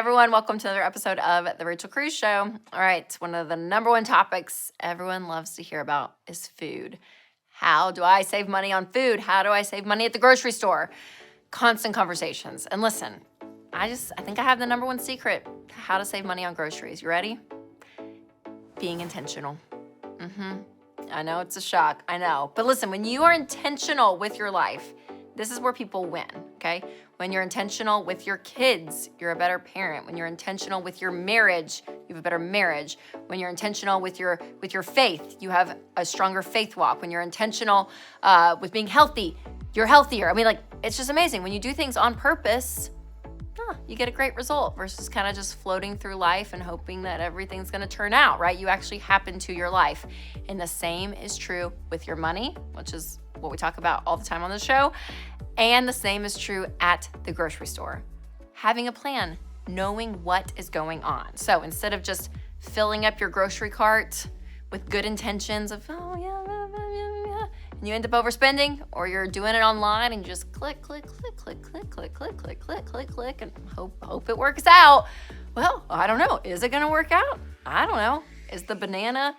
everyone, welcome to another episode of The Rachel Cruze Show. All right, one of the number one topics everyone loves to hear about is food. How do I save money on food? How do I save money at the grocery store? Constant conversations. And listen, I think I have the number one secret how to save money on groceries. You ready? Being intentional. I know it's a shock, I know. But listen, when you are intentional with your life, this is where people win, okay? When you're intentional with your kids, you're a better parent. When you're intentional with your marriage, you have a better marriage. When you're intentional with your faith, you have a stronger faith walk. When you're intentional with being healthy, you're healthier. I mean, like, it's just amazing. When you do things on purpose, you get a great result versus kind of just floating through life and hoping that everything's going to turn out, right? You actually happen to your life. And the same is true with your money, which is what we talk about all the time on the show. And the same is true at the grocery store. Having a plan, knowing what is going on. So instead of just filling up your grocery cart with good intentions of, and you end up overspending, or you're doing it online and you just click, and hope it works out. Well, I don't know. Is it going to work out? I don't know. Is the banana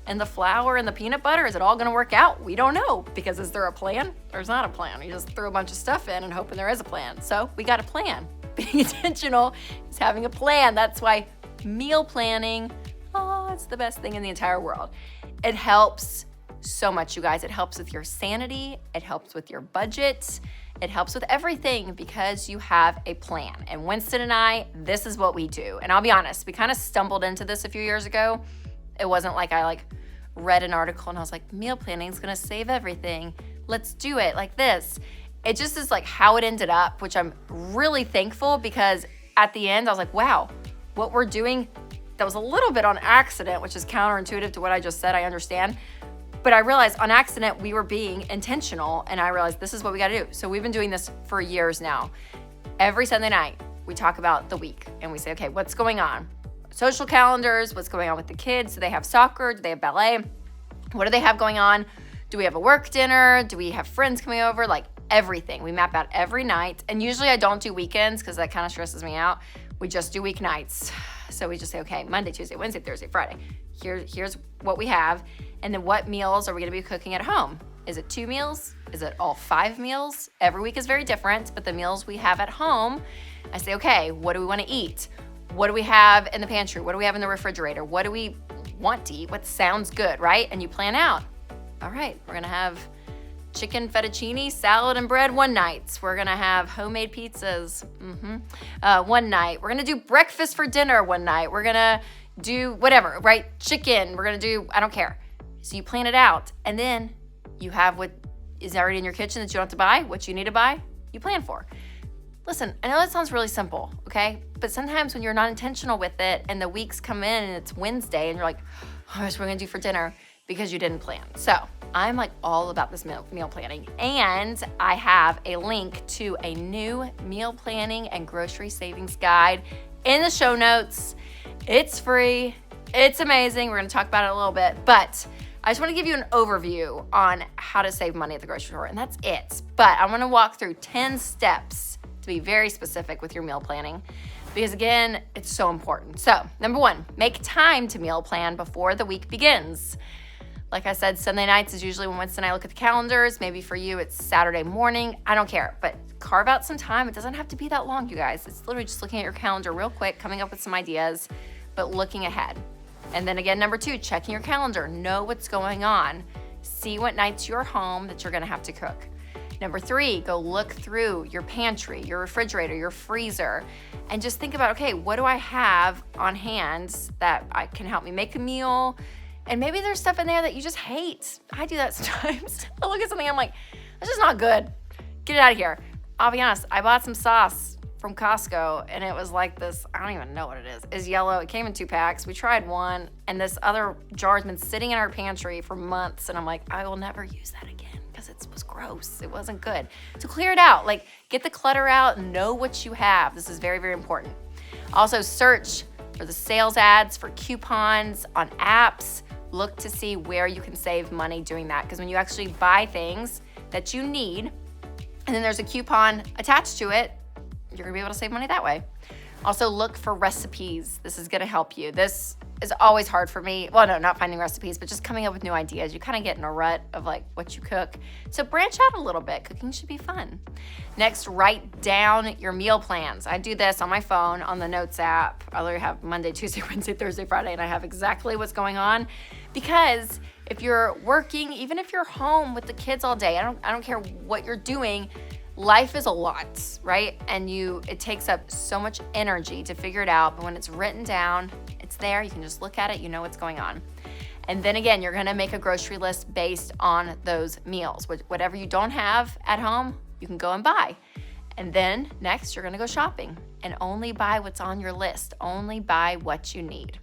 and the flour and the peanut butter, is it all gonna work out? We don't know, because is there a plan? There's not a plan. You just throw a bunch of stuff in and hoping there is a plan. So we got a plan. Being intentional is having a plan. That's why meal planning, it's the best thing in the entire world. It helps so much, you guys. It helps with your sanity. It helps with your budget. It helps with everything because you have a plan. And Winston and I, this is what we do. And I'll be honest, we kind of stumbled into this a few years ago. It wasn't like I read an article and I was like, meal planning is gonna save everything. Let's do it like this. It just is like how it ended up, which I'm really thankful, because at the end I was like, wow, what we're doing, that was a little bit on accident, which is counterintuitive to what I just said, I understand. But I realized on accident we were being intentional, and I realized this is what we gotta do. So we've been doing this for years now. Every Sunday night, we talk about the week and we say, okay, what's going on? Social calendars, what's going on with the kids? Do they have soccer? Do they have ballet? What do they have going on? Do we have a work dinner? Do we have friends coming over? Like everything. We map out every night. And usually I don't do weekends because that kind of stresses me out. We just do weeknights. So we just say, okay, Monday, Tuesday, Wednesday, Thursday, Friday. Here's what we have. And then what meals are we gonna be cooking at home? Is it 2 meals? Is it all 5 meals? Every week is very different, but the meals we have at home, I say, okay, what do we wanna eat? What do we have in the pantry? What do we have in the refrigerator? What do we want to eat? What sounds good, right? And you plan out. All right, we're gonna have chicken fettuccine, salad, and bread one night. We're gonna have homemade pizzas one night. We're gonna do breakfast for dinner one night. We're gonna do whatever, right? Chicken, we're gonna do, I don't care. So you plan it out, and then you have what is already in your kitchen that you don't have to buy, what you need to buy, you plan for. Listen, I know that sounds really simple, okay? But sometimes when you're not intentional with it and the weeks come in and it's Wednesday and you're like, oh, that's what we're gonna do for dinner, because you didn't plan. So I'm like all about this meal planning. And I have a link to a new meal planning and grocery savings guide in the show notes. It's free, it's amazing. We're gonna talk about it a little bit, but I just wanna give you an overview on how to save money at the grocery store, and that's it. But I'm gonna walk through 10 steps to be very specific with your meal planning, because again, it's so important. So, number 1, make time to meal plan before the week begins. Like I said, Sunday nights is usually when Winston and I look at the calendars. Maybe for you, it's Saturday morning. I don't care, but carve out some time. It doesn't have to be that long, you guys. It's literally just looking at your calendar real quick, coming up with some ideas, but looking ahead. And then again, number 2, checking your calendar. Know what's going on. See what nights you're home that you're gonna have to cook. Number 3, go look through your pantry, your refrigerator, your freezer, and just think about, okay, what do I have on hand that can help me make a meal? And maybe there's stuff in there that you just hate. I do that sometimes. I look at something, I'm like, that's just not good. Get it out of here. I'll be honest, I bought some sauce from Costco and it was like this, I don't even know what it is. It's yellow, it came in 2 packs. We tried one and this other jar's been sitting in our pantry for months and I'm like, I will never use that again because it was gross, it wasn't good. So clear it out, like get the clutter out, know what you have. This is very, very important. Also search for the sales ads, for coupons on apps. Look to see where you can save money doing that, because when you actually buy things that you need and then there's a coupon attached to it, you're gonna be able to save money that way. Also look for recipes. This is gonna help you. This is always hard for me. Well, no, not finding recipes, but just coming up with new ideas. You kind of get in a rut of like what you cook. So branch out a little bit. Cooking should be fun. Next, write down your meal plans. I do this on my phone on the Notes app. I literally have Monday, Tuesday, Wednesday, Thursday, Friday, and I have exactly what's going on. Because if you're working, even if you're home with the kids all day, I don't care what you're doing, life is a lot, right? And it takes up so much energy to figure it out, but when it's written down, it's there, you can just look at it, you know what's going on. And then again, you're gonna make a grocery list based on those meals. Whatever you don't have at home, you can go and buy. And then next, you're gonna go shopping and only buy what's on your list, only buy what you need.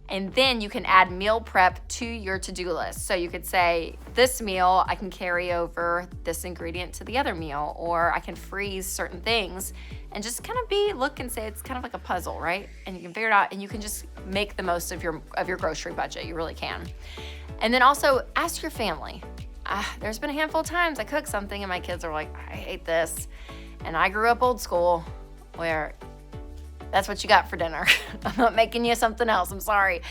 And then you can add meal prep to your to-do list. So you could say, this meal, I can carry over this ingredient to the other meal, or I can freeze certain things and just kind of look and say it's kind of like a puzzle, right? And you can figure it out and you can just make the most of your grocery budget. You really can. And then also ask your family. There's been a handful of times I cook something and my kids are like, I hate this. And I grew up old school where that's what you got for dinner. I'm not making you something else, I'm sorry.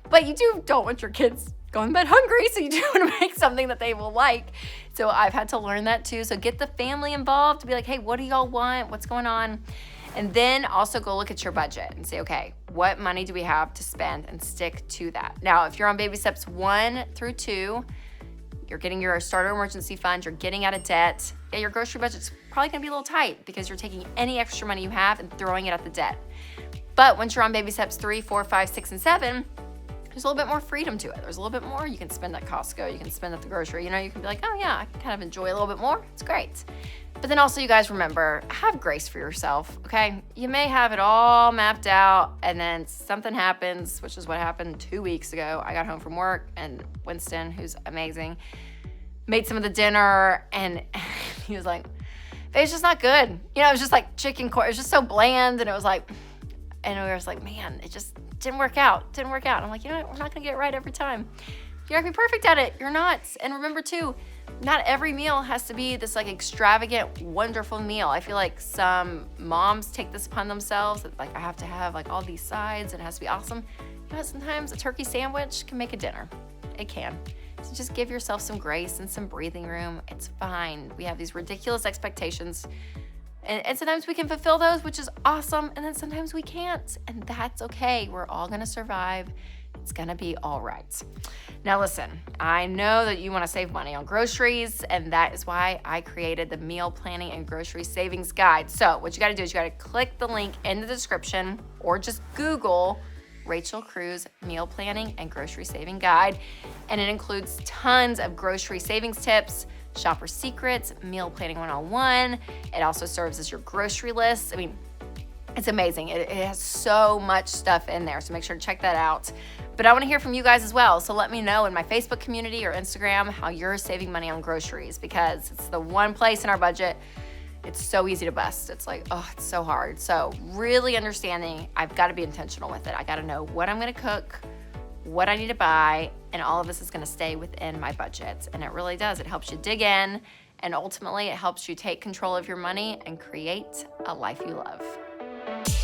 But you don't want your kids going to bed hungry, so you do want to make something that they will like. So I've had to learn that too. So get the family involved to be like, hey, what do y'all want? What's going on? And then also go look at your budget and say, okay, what money do we have to spend, and stick to that. Now, if you're on baby steps 1 through 2, you're getting your starter emergency fund, you're getting out of debt. Yeah, your grocery budget's probably gonna be a little tight because you're taking any extra money you have and throwing it at the debt. But once you're on baby steps 3, 4, 5, 6, and 7, there's a little bit more freedom to it. There's a little bit more you can spend at Costco, you can spend at the grocery. You can be like, oh yeah, I can kind of enjoy a little bit more. It's great. But then also, you guys remember, have grace for yourself, okay? You may have it all mapped out and then something happens, which is what happened 2 weeks ago. I got home from work and Winston, who's amazing, made some of the dinner and he was like, it's just not good. It was just like chicken corn. It was just so bland, and it was like, and we were just like, man, it just didn't work out. I'm like, we're not gonna get it right every time. You're not gonna be perfect at it. You're not. And remember too, not every meal has to be this like extravagant, wonderful meal. I feel like some moms take this upon themselves that like, I have to have like all these sides and it has to be awesome. Sometimes a turkey sandwich can make a dinner. It can. So just give yourself some grace and some breathing room. It's fine. We have these ridiculous expectations. And sometimes we can fulfill those, which is awesome. And then sometimes we can't. And that's okay. We're all going to survive. It's going to be all right. Now, listen, I know that you want to save money on groceries. And that is why I created the Meal Planning and Grocery Savings Guide. So what you got to do is you got to click the link in the description or just Google Rachel Cruze Meal Planning and Grocery Saving Guide. And it includes tons of grocery savings tips, shopper secrets, meal planning 101. It also serves as your grocery list. It's amazing. It has so much stuff in there, so make sure to check that out. But I want to hear from you guys as well. So let me know in my Facebook community or Instagram how you're saving money on groceries, because it's the one place in our budget it's so easy to bust. It's like, oh, it's so hard. So really understanding, I've got to be intentional with it. I got to know what I'm going to cook, what I need to buy, and all of this is going to stay within my budget. And it really does. It helps you dig in, and ultimately it helps you take control of your money and create a life you love.